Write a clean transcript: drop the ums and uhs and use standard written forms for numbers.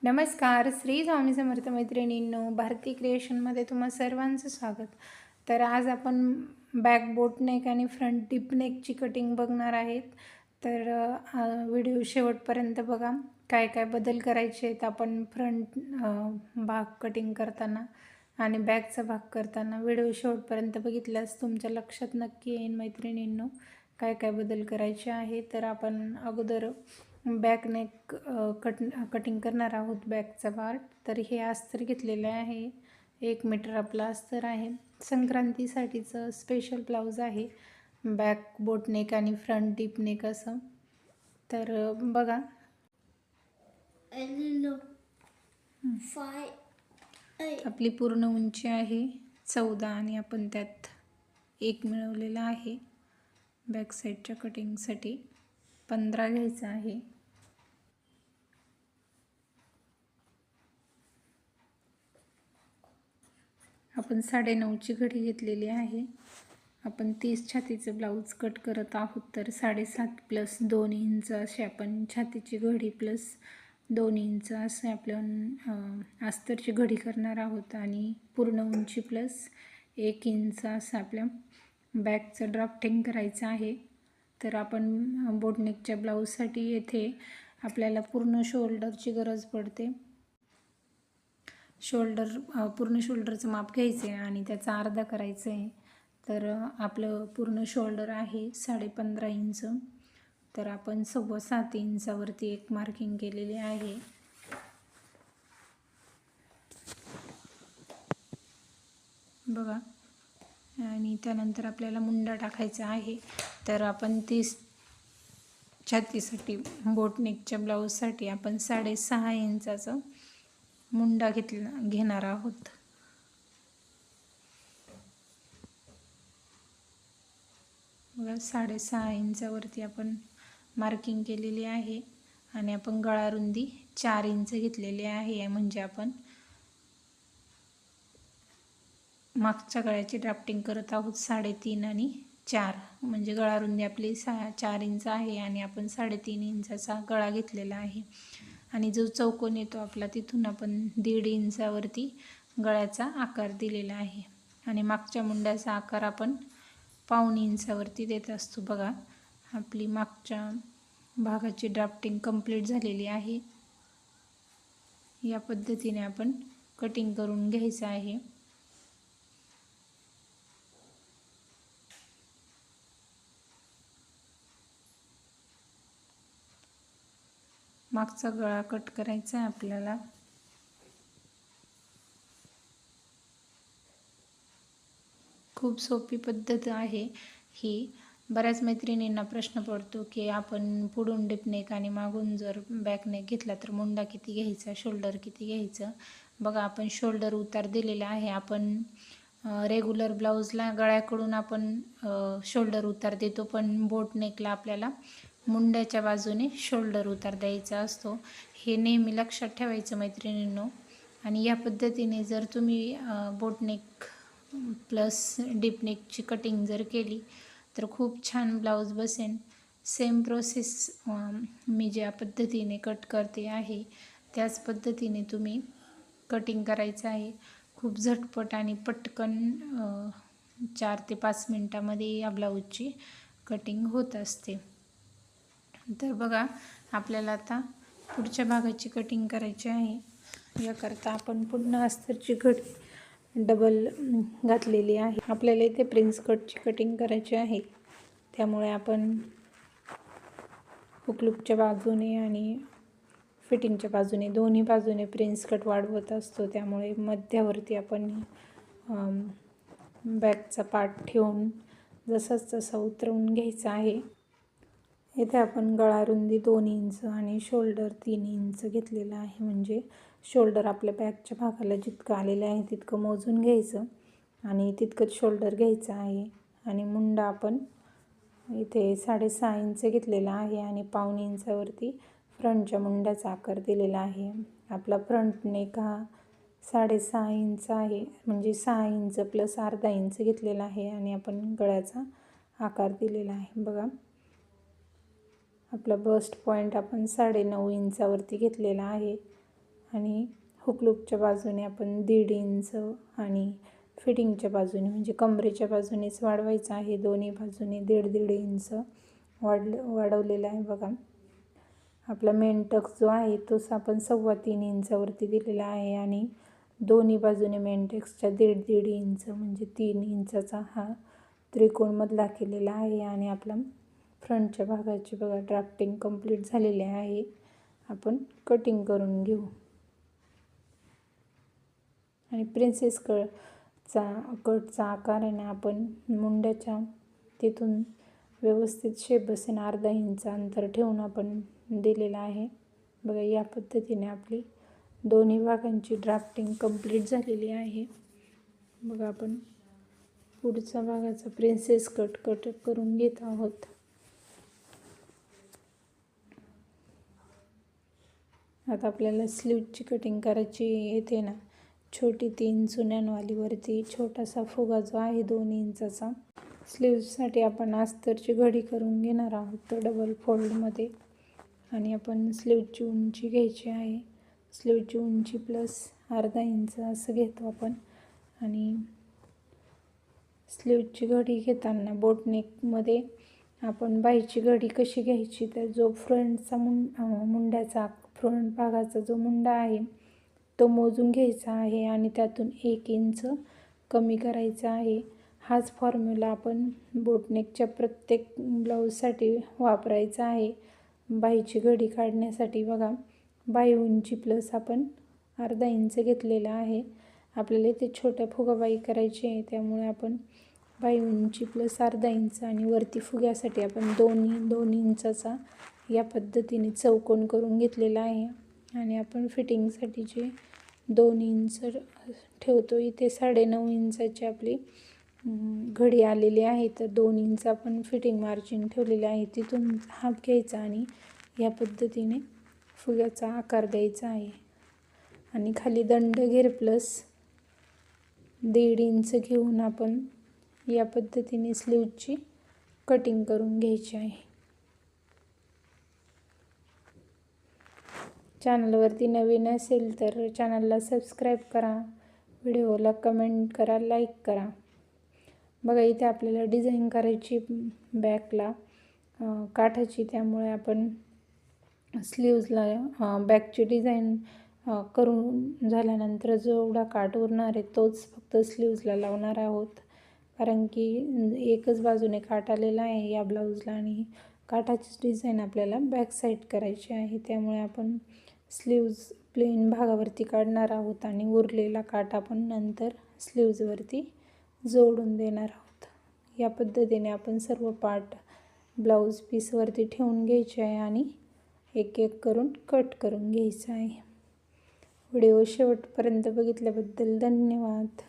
नमस्कार. श्री स्वामी समर्थ मैत्रिणींनो, भारती क्रिएशनमध्ये तुम्हा सर्वांचं स्वागत. तर आज आपण बॅक बोट नेक आणि फ्रंट डीप नेकची कटिंग बघणार आहेत. तर व्हिडिओ शेवटपर्यंत बघा. काय काय बदल करायचे आहेत आपण फ्रंट भाग कटिंग करताना आणि बॅकचा भाग करताना. व्हिडिओ शेवटपर्यंत बघितल्यास तुमच्या लक्षात नक्की येईल मैत्रिणींनो काय काय बदल करायचे आहे. तर आपण अगोदर बॅक नेक कटिंग करणार आहोत, बॅकचा पार्ट. तर हे अस्तर घेतलेलं आहे, 1 मीटर आपलं अस्तर आहे. संक्रांतीसाठीचं स्पेशल ब्लाऊज आहे, बॅक बोट नेक आणि फ्रंट डीप नेक असं. तर बघा, आपली पूर्ण उंची आहे 14 आणि आपण त्यात 1 मिळवलेला आहे. बॅक साईडच्या कटिंगसाठी 15 घ्यायचं आहे. आपण 9.5ची घडी घेतलेली आहे. आपण 30 छातीचं ब्लाऊज कट करत आहोत. तर 7.5 प्लस 2 इंच असे आपण छातीची घडी प्लस 2 इंच असे आपण अस्तरची घडी करणार आहोत आणि पूर्ण उंची प्लस 1 इंच असं आपल्या बॅकचं ड्राफ्टिंग करायचं आहे. तर आपण बोटनेकच्या ब्लाऊजसाठी येथे आपल्याला पूर्ण शोल्डरची गरज पडते. पूर्ण शोल्डरचं माप घ्यायचं आहे आणि त्याचा अर्धा करायचं आहे. तर आपलं पूर्ण शोल्डर आहे 15.5 इंच. तर आपण 7.25 इंचावरती एक मार्किंग केलेली आहे. बघा, आणि त्यानंतर आपल्याला मुंडा टाकायचा आहे. तर आपण 30 छातीसाठी बोटनेकच्या ब्लाऊजसाठी आपण 6.5 इंचाचं मुंडा घेणार आहोत. बघा, 6.5 इंचावरती आपण मार्किंग केलेली आहे आणि आपण गळा रुंदी 4 इंच घेतलेली आहे. म्हणजे आपण मागच्या गळ्याची ड्राफ्टिंग करत आहोत 3.5 आणि 4, म्हणजे गळा रुंदी आपली 4 इंच आहे आणि आपण 3.5 इंचाचा गळा घेतलेला आहे. आणि जो चौकोन येतो आपला तिथून आपण 1.5 इंचावरती गळ्याचा आकार दिलेला आहे आणि मागच्या मुंड्याचा आकार आपण 1.25 इंचावरती देत असतो. बघा, आपली मागच्या भागाची ड्राफ्टिंग कंप्लीट झालेली आहे. या पद्धतीने आपण कटिंग करून घ्यायचं आहे. मागचा गळा कट करायचा आहे आपल्याला. खूप सोपी पद्धत आहे ही. बऱ्याच मैत्रिणींना प्रश्न पडतो की आपण पुढून डीप नेक आणि मागून जर बॅक नेक घेतला तर मुंडा किती घ्यायचा, शोल्डर किती घ्यायचं. बघा, आपण शोल्डर उतार दिलेला आहे. आपण रेग्युलर ब्लाऊजला गळ्याकडून आपण शोल्डर उतार देतो, पण बोट नेकला आपल्याला मुंड्याच्या बाजूने शोल्डर उतार द्यायचा असतो. हे नेहमी लक्षात ठेवायचं मैत्रिणींनो. आणि या पद्धतीने जर तुम्ही बोट नेक प्लस डीप नेकची कटिंग जर केली तर खूप छान ब्लाऊज बसेल. सेम प्रोसेस मी ज्या पद्धतीने कट करते आहे त्याच पद्धतीने तुम्ही कटिंग करायचं आहे. खूप झटपट आणि पटकन 4 ते 5 मिनटामध्ये या ब्लाऊजची कटिंग होत असते. तर बघा, आपल्याला आता पुढच्या भागाची कटिंग करायची आहे. याकरता आपण पुन्हा अस्तरची घडी डबल घातलेली आहे. आपल्याला इथे प्रिन्स कटची कटिंग करायची आहे. त्यामुळे आपण हुकलूपच्या बाजूने आणि फिटिंगच्या बाजूने दोन्ही बाजूने प्रिन्स कट वाढवत असतो. त्यामुळे मध्यावरती आपण बॅकचा पार्ट ठेवून जसंच तसं उतरवून घ्यायचं आहे. इथे आपण गळा रुंदी 2 इंच आणि शोल्डर 3 इंच घेतलेला आहे. म्हणजे शोल्डर आपल्या बॅकच्या भागाला जितकं आलेलं आहे तितकं मोजून घ्यायचं आणि तितकंच शोल्डर घ्यायचं आहे. आणि मुंडा आपण इथे 6.5 इंच घेतलेला आहे आणि 1.25 इंचावरती फ्रंटच्या मुंड्याचा आकार दिलेला आहे. आपला फ्रंट नेक हा 6.5 इंच आहे, म्हणजे 6 इंच प्लस अर्धा इंच घेतलेला आहे आणि आपण गळ्याचा आकार दिलेला आहे. बघा, आपला बस्ट पॉईंट आपण 9.5 इंचावरती घेतलेला आहे आणि हुकलूकच्या बाजूने आपण 1.5 इंच आणि फिटिंगच्या बाजूने म्हणजे कमरेच्या बाजूनेच वाढवायचं आहे. दोन्ही बाजूने 1.5 इंच वाढवलेला आहे बघा. आपला मेन टक्स जो आहे तोच आपण 3.25 इंचावरती दिलेला आहे आणि दोन्ही बाजूने मेन टक्सच्या 1.5 इंच म्हणजे 3 इंचाचा हा त्रिकोण मधला केलेला आहे. आणि आपला फ्रंटच्या भागाची बघा ड्राफ्टिंग कंप्लीट झालेली आहे. आपण कटिंग करून घेऊ. आणि प्रिन्सेस कटचा आकार आहे ना आपण मुंड्याच्या तिथून व्यवस्थित शेप बसेन 1/2 इंच अंतर ठेवून आपण दिलेला आहे बघा. या पद्धतीने आपली दोन्ही भागांची ड्राफ्टिंग कंप्लीट झालेली आहे बघा. आपण पुढचा भागाचा प्रिन्सेस कट करून घेत आहोत. आता आपल्याला स्लीवची कटिंग करायची येते ना. छोटी 3 चुन्यांवालीवरती छोटासा फुगा जो आहे 2 इंचाचा. स्लीव्जसाठी आपण अस्तरची घडी करून घेणार आहोत डबल फोल्डमध्ये. आणि आपण स्लीवची उंची घ्यायची आहे. स्लीवची उंची प्लस 1/2 इंच असं घेतो आपण. आणि स्लीवची घडी घेताना बोटनेकमध्ये आपण बाहीची घडी कशी घ्यायची तर जो फ्रंटचा मुंड्याचा फ्रंट भागाचा जो मुंडा आहे तो मोजून घ्यायचा आहे आणि त्यातून 1 इंच कमी करायचा आहे. हाच फॉर्म्युला आपण बोटनेकच्या प्रत्येक ब्लाऊजसाठी वापरायचा आहे. बाहीची घडी काढण्यासाठी बघा बाही उंची प्लस आपण 1/2 इंच घेतलेला आहे. आपल्याला इथे छोट्या फुगाबाई करायची आहे त्यामुळे आपण बाही उंची प्लस 1/2 इंच आणि वरती फुग्यासाठी आपण 2 इंचाचा या पद्धतीने चौकोन करून घेतलेला आहे. आणि आपण फिटिंगसाठी जे 2 इंच ठेवतो इथे 9.5 इंचाची आपली घडी आलेली आहे. तर 2 इंच आपण फिटिंग मार्जिन ठेवलेले आहे. तिथून हाफ घ्यायचा आणि या पद्धतीने फुग्याचा आकार द्यायचा आहे. आणि खाली दंडघेर प्लस 1.5 इंच घेऊन आपण या पद्धतीने स्लीवची कटिंग करून घ्यायची आहे. चॅनलवरती नवीन असेल तर चॅनलला सबस्क्राईब करा, व्हिडिओला कमेंट करा, लाईक करा. बघा इथे आपल्याला डिझाईन करायची बॅकला काठाची, त्यामुळे आपण स्लीव्जला बॅकची डिझाईन करून झाल्यानंतर जेवढा काठ उरणार आहे तोच फक्त स्लीव्जला लावणार आहोत. कारण की एकच बाजूने काठ आलेला आहे या ब्लाऊजला आणि काठाचीच डिझाईन आपल्याला बॅक साईड करायची आहे. त्यामुळे आपण स्लीव्ज प्लेन भागावरती काढणार आहोत आणि उरलेला काठ आपण नंतर स्लीव्जवरती जोडून देणार आहोत. या पद्धतीने आपण सर्व पार्ट ब्लाऊज पीसवरती ठेवून घ्यायचे आहे आणि एक एक करून कट करून घ्यायचं आहे. व्हिडिओ शेवटपर्यंत बघितल्याबद्दल धन्यवाद.